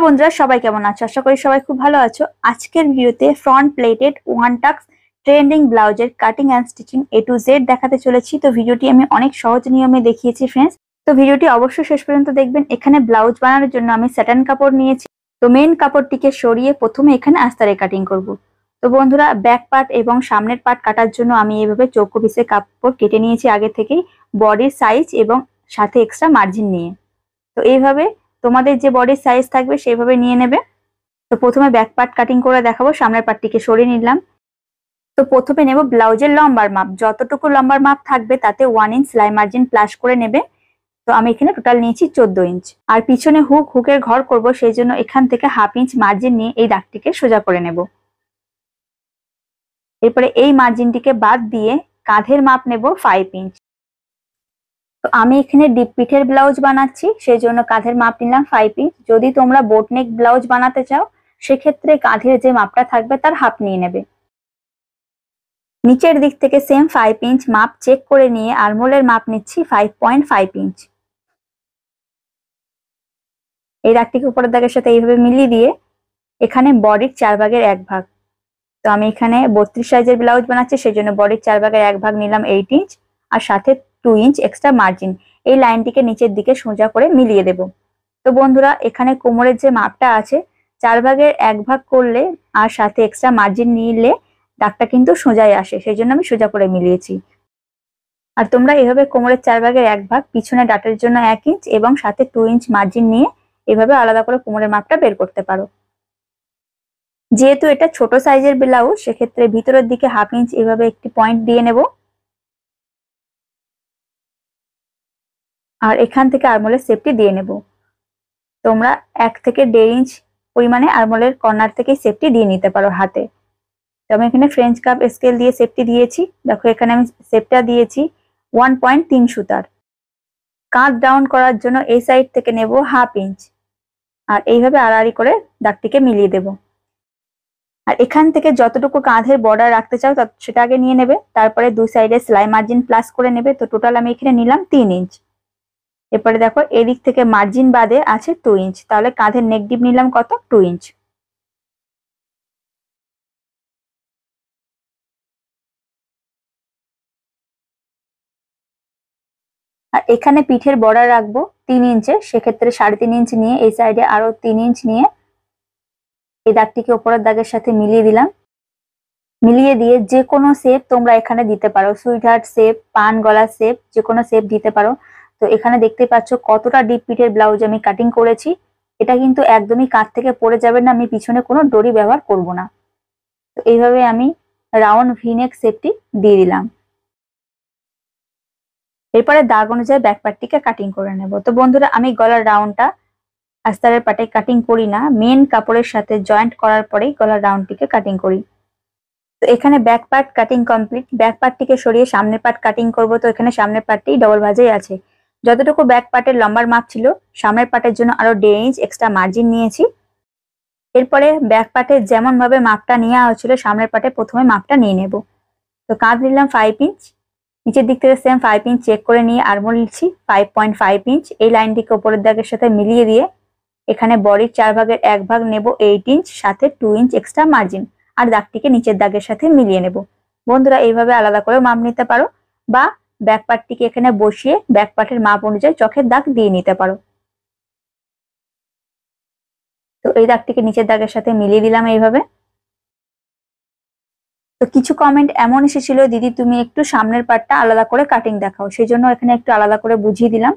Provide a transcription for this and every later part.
বন্ধুরা সবাই কেমন আছো? আশা করি সবাই খুব ভালো আছো। আজকের ভিডিওতে front pleated one tucks trending ব্লাউজের cutting and stitching A to Z দেখাতে চলেছি। তো ভিডিওটি আমি অনেক সহজ নিয়মে দেখিয়েছি ফ্রেন্ডস। তো ভিডিওটি অবশ্যই শেষ পর্যন্ত দেখবেন। এখানে ব্লাউজ বানানোর জন্য আমি স্যাটান কাপড় নিয়েছি। তো মেন কাপড়টিকে সরিয়ে প্রথমে এখানে আস্তারে কাটিং করব। তো বন্ধুরা ব্যাক পার্ট এবং সামনের পার্ট কাটার জন্য আমি এইভাবে চৌকো পিসের কাপড় কেটে নিয়েছি আগে থেকেই, বডির সাইজ এবং সাথে এক্সট্রা মার্জিন নিয়ে। তো এইভাবে তোমাদের যে বডির সাইজ থাকবে সেইভাবে নিয়ে নেবে। তো প্রথমে ব্যাক পার্ট কাটিং করে দেখাবো, সামনের পার্টটিকে সরিয়ে নিলাম। তো প্রথমে নেব ব্লাউজের লম্বার মাপ, যতটুকু লম্বার মাপ থাকবে তাতে 1 ইঞ্চ সেলাই মার্জিন প্লাস করে নেবে। তো আমি এখানে টোটাল নিয়েছি 14 ইঞ্চ। আর পিছনে হুকের ঘর করব, সেই জন্য এখান থেকে 1/2 ইঞ্চ মার্জিন নিয়ে এই দাগটিকে সোজা করে নেব। এরপরে এই মার্জিনটিকে বাদ দিয়ে কাঁধের মাপ নেব 5 ইঞ্চ। তো আমি এখানে ডিপ পিঠের ব্লাউজ বানাচ্ছি, সেই জন্য কাঁধের মাপ নিলাম 5 ইঞ্চ। যদি তোমরা বোটনেক ব্লাউজ বানাতে চাও সেক্ষেত্রে কাঁধের যে মাপটা থাকবে তার হাফ নিয়ে নেবে। নিচের দিক থেকে সেম 5 ইঞ্চ মাপ চেক করে নিয়ে আরমোলের মাপ নিচ্ছি 5.5 ইঞ্চ। এই দাগটিকে উপরের দাগের সাথে এইভাবে মিলিয়ে দিয়ে এখানে বডির 4 ভাগের 1 ভাগ। তো আমি এখানে 32 সাইজের ব্লাউজ বানাচ্ছি, সেই জন্য বডির 4 ভাগের 1 ভাগ নিলাম 8 ইঞ্চ আর সাথে 2 ইঞ্চ এক্সট্রা মার্জিন। এই লাইনটিকে নিচের দিকে সোজা করে মিলিয়ে দেব। তো বন্ধুরা এখানে কোমরের যে মাপটা আছে 4 ভাগের 1 ভাগ করলে আর সাথে এক্সট্রা মার্জিন নিলে দাগটা কিন্তু সোজাই আসে, সেই জন্য আমি সোজা করে মিলিয়েছি। আর তোমরা এভাবে কোমরের 4 ভাগের 1 ভাগ, পিছনে ডাটের জন্য 1 ইঞ্চ এবং সাথে 2 ইঞ্চ মার্জিন নিয়ে এভাবে আলাদা করে কোমরের মাপটা বের করতে পারো। যেহেতু এটা ছোট সাইজের ব্লাউজ সেক্ষেত্রে ভিতরের দিকে 1/2 ইঞ্চ এভাবে একটি পয়েন্ট দিয়ে নেব। আর এখান থেকে আরমোলের শেপটি দিয়ে নেব। তোমরা 1 থেকে 1.5 ইঞ্চ পরিমাণে আরমোলের কর্নার থেকে শেপটি দিয়ে নিতে পারো হাতে। তো আমি এখানে ফ্রেঞ্চ কাপ স্কেল দিয়ে শেপটি দিয়েছি। দেখো এখানে আমি শেপটা দিয়েছি 1.3 সুতার। কাঁধ ডাউন করার জন্য এই সাইড থেকে নেব 1/2 ইঞ্চ আর এইভাবে আড়াআড়ি করে দাগটিকে মিলিয়ে দেব। আর এখান থেকে যতটুকু কাঁধের বর্ডার রাখতে চাও সেটা আগে নিয়ে নেবে, তারপরে দুই সাইডে সেলাই মার্জিন প্লাস করে নেবে। তো টোটাল আমি এখানে নিলাম 3 ইঞ্চ। এরপরে দেখো এদিক থেকে মার্জিন বাদে আছে 2 ইঞ্চ, তাহলে কাঁধের নেক ডিপ নিলাম কত 2 ইঞ্চ। আর এখানে পিঠের বর্ডার রাখবো 3 ইঞ্চে, সেক্ষেত্রে 3.5 ইঞ্চ নিয়ে এই সাইডে আরো 3 ইঞ্চ নিয়ে এই দাগটিকে উপরের দাগের সাথে মিলিয়ে দিলাম। মিলিয়ে দিয়ে যে কোনো শেপ তোমরা এখানে দিতে পারো, সুইট হার্ট শেপ, পান গলা শেপ, যে কোনো শেপ দিতে পারো। তো এখানে দেখতে পাচ্ছ কতটা ডিপ পিঠের ব্লাউজ আমি কাটিং করেছি। এটা কিন্তু একদমই কাঁধ থেকে পড়ে যাবে না, আমি পিছনে কোনো দড়ি ব্যবহার করব না। তো এইভাবে আমি রাউন্ড ভিনেক শেপটি দিয়ে দিলাম। এরপরে দাগ অনুযায়ী ব্যাক পার্টটিকে কাটিং করে নেব। তো বন্ধুরা আমি গলার রাউন্ডটা আস্তারের পাটে কাটিং করি না, মেন কাপড়ের সাথে জয়েন্ট করার পরেই গলার রাউন্ডটিকে কাটিং করি। তো এখানে back part cutting complete. Back পার্টটিকে সরিয়ে সামনের পার্ট কাটিং করব। তো এখানে সামনের পার্টটি ডবল ভাঁজেই আছে। যতটুকু ব্যাক পার্টের লম্বার মাপ ছিল সামনের পার্টের জন্য আরো 1.5 ইঞ্চ এক্সট্রা মার্জিন নিয়েছি। এরপরে ব্যাক পার্টে যেমন ভাবে মাপটা নেওয়া হয়েছিল সামনের পার্টে প্রথমে মাপটা নিয়ে নেব। তো কাঁধ নিলাম 5 ইঞ্চ, নিচের দিক থেকে সেম 5 ইঞ্চ চেক করে নিয়ে আরমোল নিচ্ছি 5.5 ইঞ্চ। এই লাইনটিকে উপরের দাগের সাথে মিলিয়ে দিয়ে এখানে বডির 4 ভাগের 1 ভাগ নেব 8 ইঞ্চ, সাথে 2 ইঞ্চ এক্সট্রা মার্জিন আর দাগটিকে নিচের দাগের সাথে মিলিয়ে নেব। বন্ধুরা এইভাবে আলাদা করে মাপ নিতে পারো বা ব্যাক পার্টটিকে এখানে বসিয়ে ব্যাক পার্টের মাপ অনুযায়ী চোখের দাগ দিয়ে নিতে পারো। তো এই দাগটিকে নিচের দাগের সাথে মিলিয়ে দিলাম এইভাবে। তো কিছু কমেন্ট এমন এসেছিল, দিদি তুমি একটু সামনের পার্টটা আলাদা করে কাটিং দেখাও, সেই জন্য এখানে একটু আলাদা করে বুঝিয়ে দিলাম।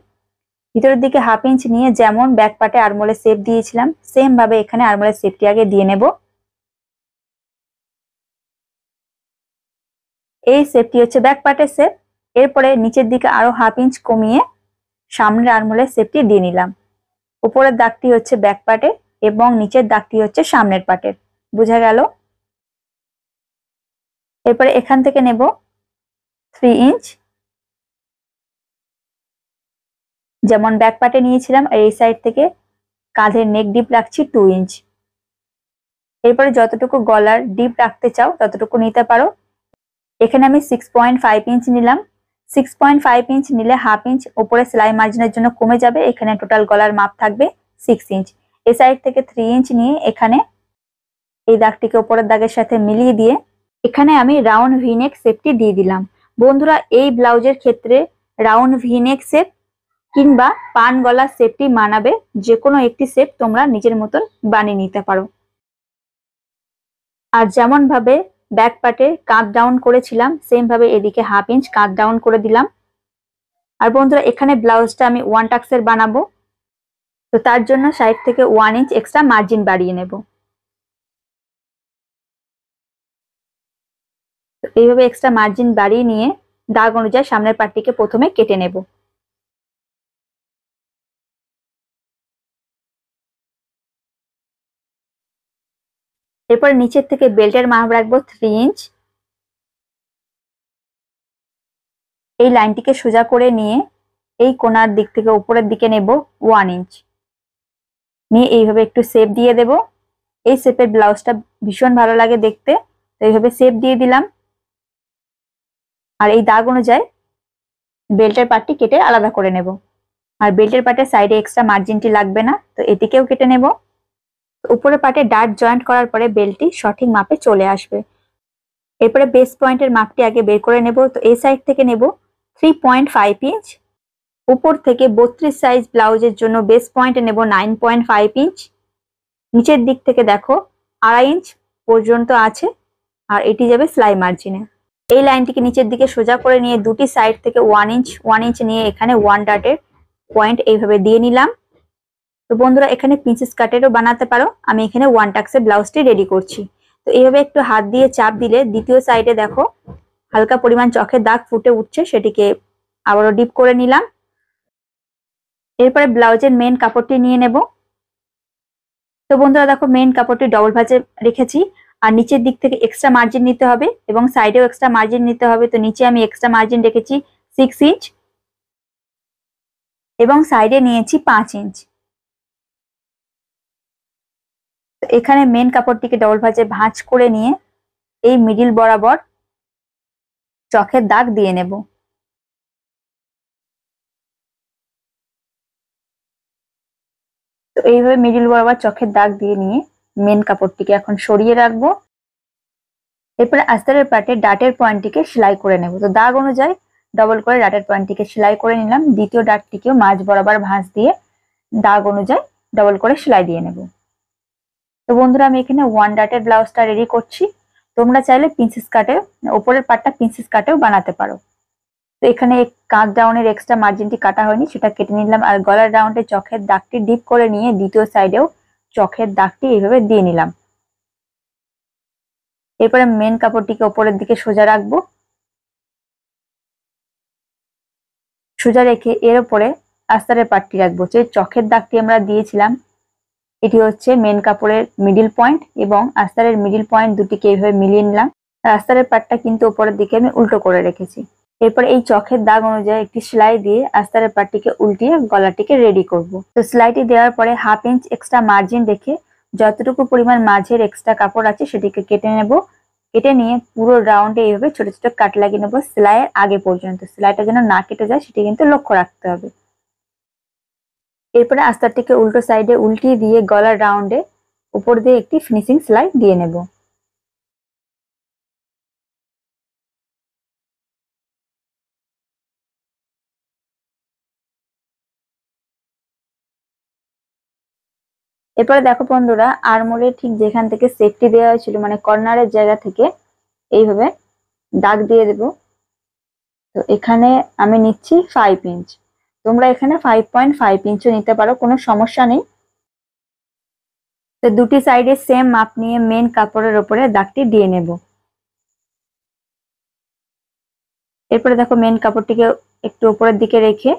ভিতরের দিকে 1/2 ইঞ্চ নিয়ে যেমন ব্যাক পার্টে আরমোলের শেপ দিয়েছিলাম সেম ভাবে এখানে আরমোলের শেপটি আগে দিয়ে নেব। এই শেপটি হচ্ছে ব্যাক পার্টের শেপ। এরপরে নিচের দিকে আরো 1/2 ইঞ্চ কমিয়ে সামনের আরমোলের শেপটি দিয়ে নিলাম। উপরের দাগটি হচ্ছে ব্যাক পার্টে এবং নিচের দাগটি হচ্ছে সামনের পার্টের, বোঝা গেল? এরপরে এখান থেকে নেব 3 ইঞ্চ, যেমন ব্যাক পার্টে নিয়েছিলাম এই সাইড থেকে কাঁধের নেক ডিপ রাখছি 2 ইঞ্চ। এরপরে যতটুকু গলার ডিপ রাখতে চাও ততটুকু নিতে পারো। এখানে আমি 6.5 ইঞ্চ নিলাম। 6.5 ইঞ্চ নিলে 1/2 ইঞ্চ উপরে সেলাই মার্জিনের জন্য কমে যাবে, এখানে টোটাল গলার মাপ থাকবে 6 ইঞ্চ। এই সাইড থেকে 3 ইঞ্চ নিয়ে এখানে এই দাগটিকে উপরের দাগের সাথে মিলিয়ে দিয়ে এখানে আমি রাউন্ড ভিনেক শেপটি দিয়ে দিলাম। বন্ধুরা এই ব্লাউজের ক্ষেত্রে রাউন্ড ভিনেক শেপ কিংবা পান গলা শেপটি মানাবে, যে কোনো একটি শেপ তোমরা নিজের মতন বানিয়ে নিতে পারো। আর যেমন ভাবে ব্যাক পার্টে কাট ডাউন করেছিলাম সেম ভাবে এদিকে 1/2 ইঞ্চ কাট ডাউন করে দিলাম। আর বন্ধুরা এখানে ব্লাউজটা আমি 1 টাক্সের বানাবো, তো তার জন্য সাইড থেকে 1 ইঞ্চ এক্সট্রা মার্জিন বাড়িয়ে নেব। এইভাবে এক্সট্রা মার্জিন বাড়িয়ে নিয়ে দাগ অনুযায়ী সামনের পার্টটিকে প্রথমে কেটে নেব। এরপর নিচের থেকে বেল্টের মাপ রাখবো 3 ইঞ্চ। এই লাইনটিকে সোজা করে নিয়ে এই কোণার দিক থেকে উপরের দিকে নেব 1 ইঞ্চ নিয়ে এইভাবে একটু শেপ দিয়ে দেব। এই শেপের ব্লাউজটা ভীষণ ভালো লাগে দেখতে, তো এইভাবে শেপ দিয়ে দিলাম। আর এই দাগ অনুযায়ী বেল্টের পার্টটি কেটে আলাদা করে নেব। আর বেল্টের পার্টের সাইডে এক্সট্রা মার্জিনটি লাগবে না, তো এটিকেও কেটে নেব। উপরের পার্টে ডার্ট জয়েন্ট করার পরে বেল্টটি সঠিক মাপে চলে আসবে। এরপরে বেস পয়েন্টের মাপটি আগে বের করে নেব। তো এই সাইড থেকে নেব 3.5 ইঞ্চ। উপর থেকে 32 সাইজ ব্লাউজের জন্য বেস পয়েন্টে নেব 9.5 ইঞ্চ। নিচের দিক থেকে দেখো 2.5 ইঞ্চ পর্যন্ত আছে, আর এটি যাবে সেলাই মার্জিনে। এই লাইনটিকে নিচের দিকে সোজা করে নিয়ে দুটি সাইড থেকে 1 ইঞ্চ নিয়ে এখানে 1 ডাটের পয়েন্ট এইভাবে দিয়ে নিলাম। তো বন্ধুরা এখানে প্রিন্সেস কাটেরও বানাতে পারো, আমি এখানে 1 টাক্সে ব্লাউজটি রেডি করছি। তো এইভাবে একটু হাত দিয়ে চাপ দিলে দ্বিতীয় সাইডে দেখো হালকা পরিমাণ চোখের দাগ ফুটে উঠছে, সেটিকে আবারও ডিপ করে নিলাম। এরপরে ব্লাউজের মেন কাপড়টি নিয়ে নেব। তো বন্ধুরা দেখো মেন কাপড়টি ডবল ভাঁজে রেখেছি, আর নিচের দিক থেকে এক্সট্রা মার্জিন নিতে হবে এবং সাইডেও এক্সট্রা মার্জিন নিতে হবে। তো নিচে আমি এক্সট্রা মার্জিন রেখেছি 6 ইঞ্চ এবং সাইডে নিয়েছি 5 ইঞ্চ। এখানে মেন কাপড়টিকে ডবল ভাঁজ করে নিয়ে এই মিডিল বরাবর চোখের দাগ দিয়ে নেব। তো এইভাবে মিডিল বরাবর চোখের দাগ দিয়ে নিয়ে মেন কাপড়টিকে এখন সরিয়ে রাখবো। এরপরে আস্তরের পার্টে ডাটের পয়েন্টটিকে সেলাই করে নেব। তো দাগ অনুযায়ী ডবল করে ডাটের পয়েন্টটিকে সেলাই করে নিলাম। দ্বিতীয় ডাটটিকেও মাঝ বরাবর ভাঁজ দিয়ে দাগ অনুযায়ী ডবল করে সেলাই দিয়ে নেব। তো বন্ধুরা আমি এখানে 1 ডাটের ব্লাউজটা রেডি করছি। তোমরা চাইলে প্রিন্সেস কাটে উপরের পার্টটা প্রিন্সেস কাটেও বানাতে পারো। তো এখানে কাঁধ ডাউনের এক্সট্রা মার্জিনটি কাটা হয়নি, সেটা কেটে নিলাম। আর গলার রাউন্ডে চোখের দাগটি ডিপ করে নিয়ে দ্বিতীয় সাইডেও চোখের দাগটি এইভাবে দিয়ে নিলাম। এরপরে মেন কাপড়টিকে উপরের দিকে সোজা রাখবো। সোজা রেখে এর উপরে আস্তরের পাটটি রাখবো। যে চোখের দাগটি আমরা দিয়েছিলাম এটি হচ্ছে মেন কাপড়ের মিডিল পয়েন্ট, এবং আস্তরের মিডিল পয়েন্ট দুটিকে এইভাবে মিলিয়ে নিলাম। আর আস্তরের পাটটা কিন্তু উপরের দিকে আমি উল্টো করে রেখেছি। এরপর এই চোখের দাগ অনুযায়ী একটি সেলাই দিয়ে আস্তরের পাটটিকে উল্টিয়ে গলাটিকে রেডি করব। তো সেলাইটি দেওয়ার পরে 1/2 ইঞ্চ এক্সট্রা মার্জিন রেখে যতটুকু পরিমাণ মাঝের এক্সট্রা কাপড় আছে সেটিকে কেটে নেব। কেটে নিয়ে পুরো রাউন্ডে এইভাবে ছোট ছোট কাট লাগিয়ে নেবো সেলাইয়ের আগে পর্যন্ত। সেলাইটা যেন না কেটে যায় সেটি কিন্তু লক্ষ্য রাখতে হবে। এরপরে আস্তরটিকে উল্টো সাইডে উল্টিয়ে দিয়ে গলার রাউন্ডে উপর দিয়ে একটি ফিনিশিং সেলাই দিয়ে নেব। এরপরে দেখো বন্ধুরা আরমোলে ঠিক যেখান থেকে সেফটি দেওয়া হয়েছিল মানে কর্নারের জায়গা থেকে এইভাবে দাগ দিয়ে দেব। তো এখানে আমি নিচ্ছি 5 ইঞ্চ, তোমরা এখানে 5.5 ইঞ্চও নিতে পারো, কোনো সমস্যা নেই। তো দুটি সাইডে সেম মাপ নিয়ে মেন কাপড়ের উপরে দাগটি দিয়ে নেব। এরপরে দেখো মেন কাপড়টিকে একটু উপরের দিকে রেখে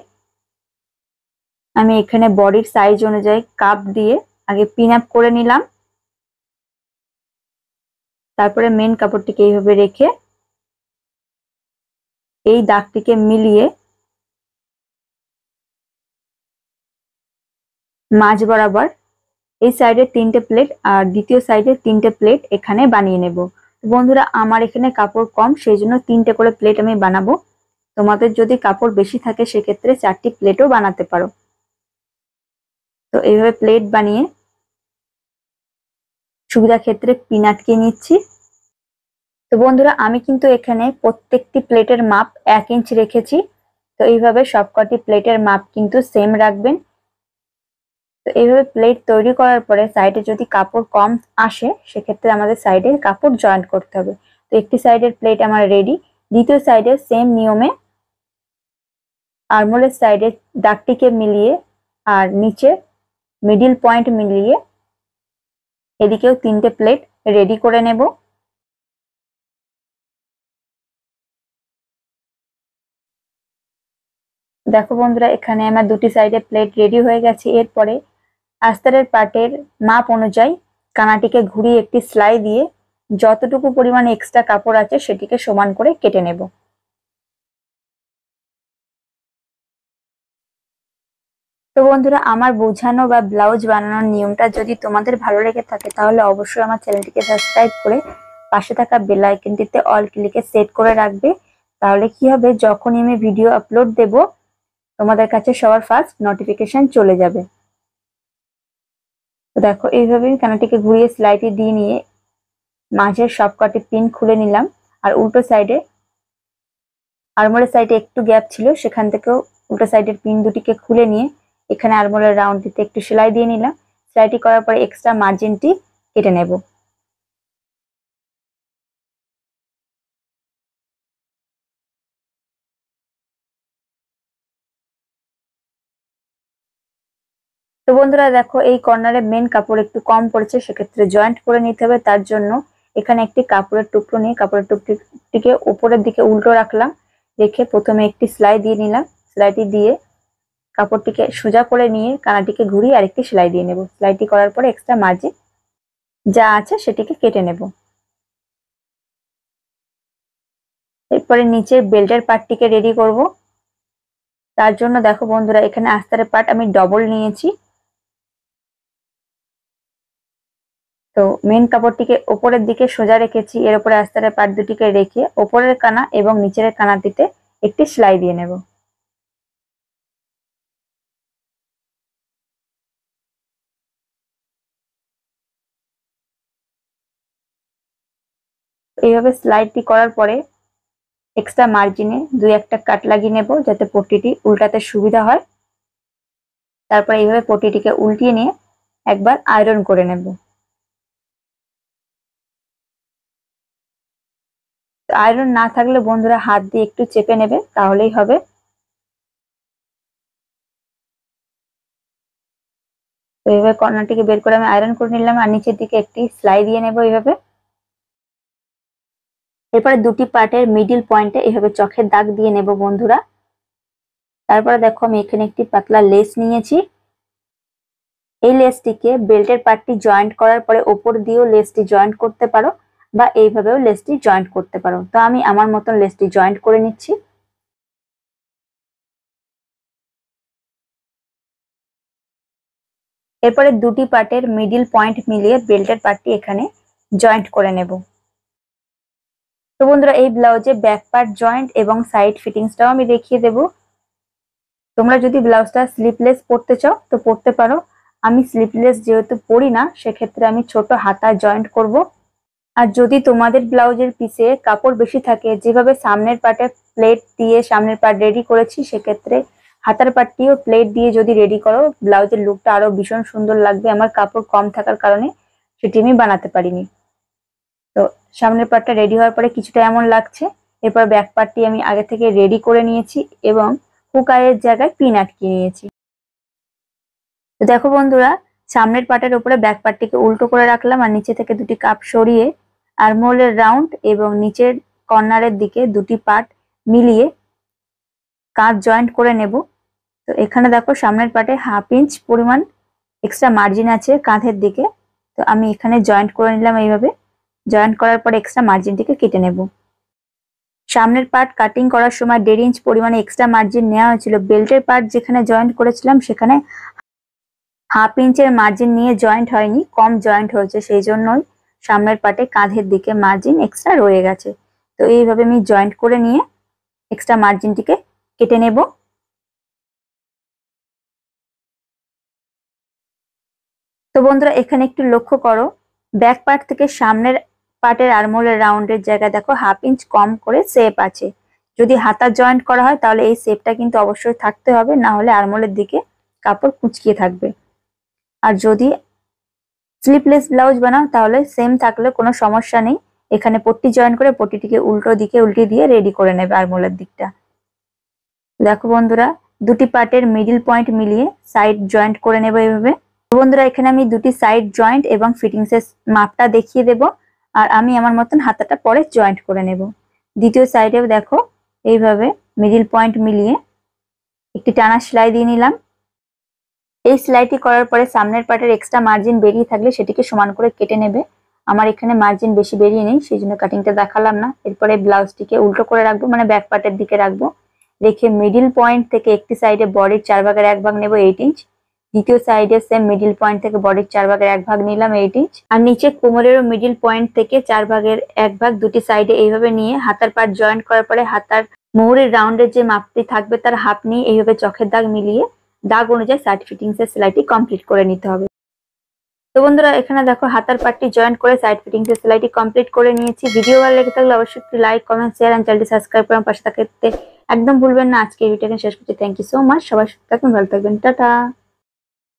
আমি এখানে বডির সাইজ অনুযায়ী কাপ দিয়ে আগে পিন আপ করে নিলাম। তারপরে মেন কাপড়টিকে এইভাবে রেখে এই দাগটিকে মিলিয়ে মাঝ বরাবর এই সাইডে 3টে প্লেট আর দ্বিতীয় সাইডে 3টে প্লেট এখানে বানিয়ে নেব। বন্ধুরা আমার এখানে কাপড় কম, সেই জন্য 3টে করে প্লেট আমি বানাবো। তোমাদের যদি কাপড় বেশি থাকে সেক্ষেত্রে 4টি প্লেটও বানাতে পারো। তো এইভাবে প্লেট বানিয়ে সুবিধা ক্ষেত্রে পিন আটকে নিচ্ছি। তো বন্ধুরা আমি কিন্তু এখানে প্রত্যেকটি প্লেটের মাপ 1 ইঞ্চ রেখেছি। তো এইভাবে সবকটি প্লেটের মাপ কিন্তু সেম রাখবেন। তো এইভাবে প্লেট তৈরি করার পরে সাইডে যদি কাপড় কম আসে সেক্ষেত্রে আমাদের সাইডে কাপড় জয়েন্ট করতে হবে। তো একটি সাইডের প্লেট আমার রেডি। দ্বিতীয় সাইডে সেম নিয়মে আর্মহোলের সাইডে দাগটিকে মিলিয়ে আর নিচে মিডিল পয়েন্ট মিলিয়ে এদিকেও 3টে প্লেট রেডি করে নেব। দেখো বন্ধুরা এখানে আমার দুটি সাইডে প্লেট রেডি হয়ে গেছে। এরপরে আস্তরের পাটের মাপ অনুযায়ী কানাটিকে ঘুরিয়ে একটি সেলাই দিয়ে যতটুকু পরিমাণে এক্সট্রা কাপড় আছে সেটিকে সমান করে কেটে নেব। তো বন্ধুরা আমার বোঝানো বা ব্লাউজ বানানোর নিয়মটা যদি তোমাদের ভালো লেগে থাকে তাহলে অবশ্যই আমার চ্যানেলটিকে সাবস্ক্রাইব করে পাশে থাকা বেল আইকনটিতে অল ক্লিকে সেট করে রাখবে। তাহলে কি হবে, যখনই আমি ভিডিও আপলোড দেব তোমাদের কাছে সবার ফার্স্ট নোটিফিকেশন চলে যাবে। তো দেখো এইভাবে কানাটিকে ঘুরিয়ে সেলাইটি দিয়ে নিয়ে মাঝের সবকটি পিন খুলে নিলাম। আর উল্টো সাইডে আরমোলের সাইডে একটু গ্যাপ ছিল, সেখান থেকেও উল্টো সাইডের পিন দুটিকে খুলে নিয়ে এখানে আরমোলের রাউন্ডটিতে একটু সেলাই দিয়ে নিলাম। সেলাইটি করার পরে এক্সট্রা মার্জিনটি কেটে নেব। তো বন্ধুরা দেখো এই কর্নারে মেন কাপড় একটু কম পড়েছে, সেক্ষেত্রে জয়েন্ট করে নিতে হবে। তার জন্য এখানে একটি কাপড়ের টুকরো নিয়ে কাপড়ের টুকরোটিকে উপরের দিকে উল্টো রাখলাম, রেখে প্রথমে একটি সেলাই দিয়ে নিলাম। সেলাইটি দিয়ে কাপড়টিকে সোজা করে নিয়ে কানাটিকে ঘুরিয়ে আরেকটি সেলাই দিয়ে নেব। সেলাইটি করার পরে এক্সট্রা মার্জিন যা আছে সেটিকে কেটে নেব। এরপরে নিচের বেল্টের পার্টটিকে রেডি করব। তার জন্য দেখো বন্ধুরা এখানে আস্তারের পার্ট আমি ডবল নিয়েছি। তো মেন কাপড়টিকে ওপরের দিকে সোজা রেখেছি, এর উপরে আস্তারের পার্ট দুটিকে রেখে ওপরের কানা এবং নিচের কানাটিতে একটি সেলাই দিয়ে নেব। এইভাবে সেলাইটি করার পরে এক্সট্রা মার্জিনে 2-1টা কাট লাগিয়ে নেব যাতে পট্টিটি উল্টাতে সুবিধা হয়। তারপরে এইভাবে পট্টিটিকে উল্টিয়ে নিয়ে একবার আয়রন করে নেব। আয়রন না থাকলে বন্ধুরা হাত দিয়ে একটু চেপে নেবে তাহলেই হবে। তো এইভাবে কর্নারটিকে বের করে আমি আয়রন করে নিলাম আর নিচের দিকে একটি সেলাই দিয়ে নেব এইভাবে। এরপরে দুটি পার্টের মিডিল পয়েন্টে এইভাবে চোখের দাগ দিয়ে নেব বন্ধুরা। তারপরে দেখো আমি এখানে একটি পাতলা লেস নিয়েছি। এই লেসটিকে বেল্টের পার্টটি জয়েন্ট করার পরে ওপর দিয়েও লেসটি জয়েন্ট করতে পারো বা এইভাবেও লেসটি জয়েন্ট করতে পারো। তো আমি আমার মতন লেসটি জয়েন্ট করে নিচ্ছি। এরপরে দুটি পার্টের মিডিল পয়েন্ট মিলিয়ে বেল্টের পার্টটি এখানে জয়েন্ট করে নেব। তো বন্ধুরা এই ব্লাউজে ব্যাক পার্ট জয়েন্ট এবং সাইড ফিটিংসটাও আমি দেখিয়ে দেব। তোমরা যদি ব্লাউজটা স্লিপলেস পরতে চাও তো পরতে পারো। আমি স্লিপলেস যেহেতু পরি না সেক্ষেত্রে আমি ছোট হাতা জয়েন্ট করব। আর যদি তোমাদের ব্লাউজের পিসে কাপড় বেশি থাকে, যেভাবে সামনের পার্টে প্লেট দিয়ে সামনের পার্ট রেডি করেছি সেক্ষেত্রে হাতার পার্টটিও প্লেট দিয়ে যদি রেডি করো ব্লাউজের লুকটা আরো ভীষণ সুন্দর লাগবে। আমার কাপড় কম থাকার কারণে সেটি আমি বানাতে পারিনি। তো সামনের পার্টটা রেডি হওয়ার পরে কিছুটা এমন লাগছে। এরপর ব্যাক পার্টটি আমি আগে থেকে রেডি করে নিয়েছি এবং হুক আইয়ের জায়গায় পিন আটকে নিয়েছি। তো দেখো বন্ধুরা সামনের পার্টের উপরে ব্যাক পার্টটিকে উল্টো করে রাখলাম আর নিচে থেকে দুটি কাপ সরিয়ে আর্মহোলের রাউন্ড এবং নিচের কর্নারের দিকে দুটি পার্ট মিলিয়ে কাঁধ জয়েন্ট করে নেব। তো এখানে দেখো সামনের পার্টে 1/2 ইঞ্চ পরিমাণ এক্সট্রা মার্জিন আছে কাঁধের দিকে। তো আমি এখানে জয়েন্ট করে নিলাম এইভাবে। জয়েন্ট করার পরে এক্সট্রা মার্জিনটিকে কেটে নেব। সামনের পার্ট কাটিং করার সময় 1.5 ইঞ্চ পরিমাণে এক্সট্রা মার্জিন নেওয়া হয়েছিল। বেল্টের পার্ট যেখানে জয়েন্ট করেছিলাম সেখানে 1/2 ইঞ্চের মার্জিন নিয়ে জয়েন্ট হয়নি, কম জয়েন্ট হয়েছে, সেই জন্যই সামনের পার্টে কাঁধের দিকে মার্জিন এক্সট্রা রয়ে গেছে। তো এইভাবে আমি জয়েন্ট করে নিয়ে এক্সট্রা মার্জিনটিকে কেটে নেব। তো বন্ধুরা এখানে একটু লক্ষ্য করো ব্যাক পার্ট থেকে সামনের পার্টের আর্মহোলের রাউন্ডের জায়গায় দেখো 1/2 ইঞ্চ কম করে শেপ আছে। যদি হাতা জয়েন্ট করা হয় তাহলে এই শেপটা কিন্তু অবশ্যই থাকতে হবে, না হলে আর্মহোলের দিকে কাপড় কুঁচকিয়ে থাকবে। আর যদি স্লিপলেস ব্লাউজ বানাও তাহলে সেম থাকলে কোনো সমস্যা নেই, এখানে পট্টি জয়েন্ট করে পট্টিটিকে উল্টো দিকে উল্টে দিয়ে রেডি করে নেবে আর্মহোলের দিকটা। দেখো বন্ধুরা, দুটি পার্টের মিডিল পয়েন্ট মিলিয়ে সাইড জয়েন্ট করে নেবো এইভাবে। বন্ধুরা এখানে আমি দুটি সাইড জয়েন্ট এবং ফিটিংস এর মাপটা দেখিয়ে দেব, আর আমি আমার মতন হাতাটা পরে জয়েন্ট করে নেব। দ্বিতীয় সাইডেও দেখো এইভাবে মিডিল পয়েন্ট মিলিয়ে একটি টানা সেলাই দিয়ে নিলাম। এই সেলাইটি করার পরে সামনের পার্টের এক্সট্রা মার্জিন বেরিয়ে থাকলে সেটিকে সমান করে কেটে নেবে। আমার এখানে মার্জিন বেশি বেরিয়ে নেই, সেই জন্য কাটিংটা দেখালাম না। এরপরে ব্লাউজটিকে উল্টো করে রাখবো, মানে ব্যাক পার্টের দিকে রাখবো। রেখে মিডিল পয়েন্ট থেকে একটি সাইডে বডির 4 ভাগের 1 ভাগ নেব 8 ইঞ্চ। দ্বিতীয় সাইডে সেম মিডিল পয়েন্ট থেকে বডির 4 ভাগের 1 ভাগ নিলাম 8 ইঞ্চ। আর নিচে কোমরেরও মিডিল পয়েন্ট থেকে 4 ভাগের 1 ভাগ দুটি সাইডে এইভাবে নিয়ে হাতার পার্ট জয়েন্ট করার পরে হাতার মোহরের রাউন্ডের যে মাপটি থাকবে তার হাফ নিয়ে এইভাবে চোখের দাগ মিলিয়ে দাগ অনুযায়ী সাইড ফিটিংস এর সেলাইটি কমপ্লিট করে নিতে হবে। তো বন্ধুরা এখানে দেখো হাতার পার্টটি জয়েন্ট করে সাইড ফিটিংস এর সেলাইটি কমপ্লিট করে নিয়েছি। ভিডিও ভালো লেগে থাকলে অবশ্যই একটু লাইক, কমেন্ট, শেয়ার এন্ড চ্যানেলটি সাবস্ক্রাইব করে পাশে থাকতে একদম ভুলবেন না। আজকে এই ভিডিওটা শেষ করছি। Thank you so much. সবাই সুস্থ থাকবেন, ভালো থাকবেন, টাটা।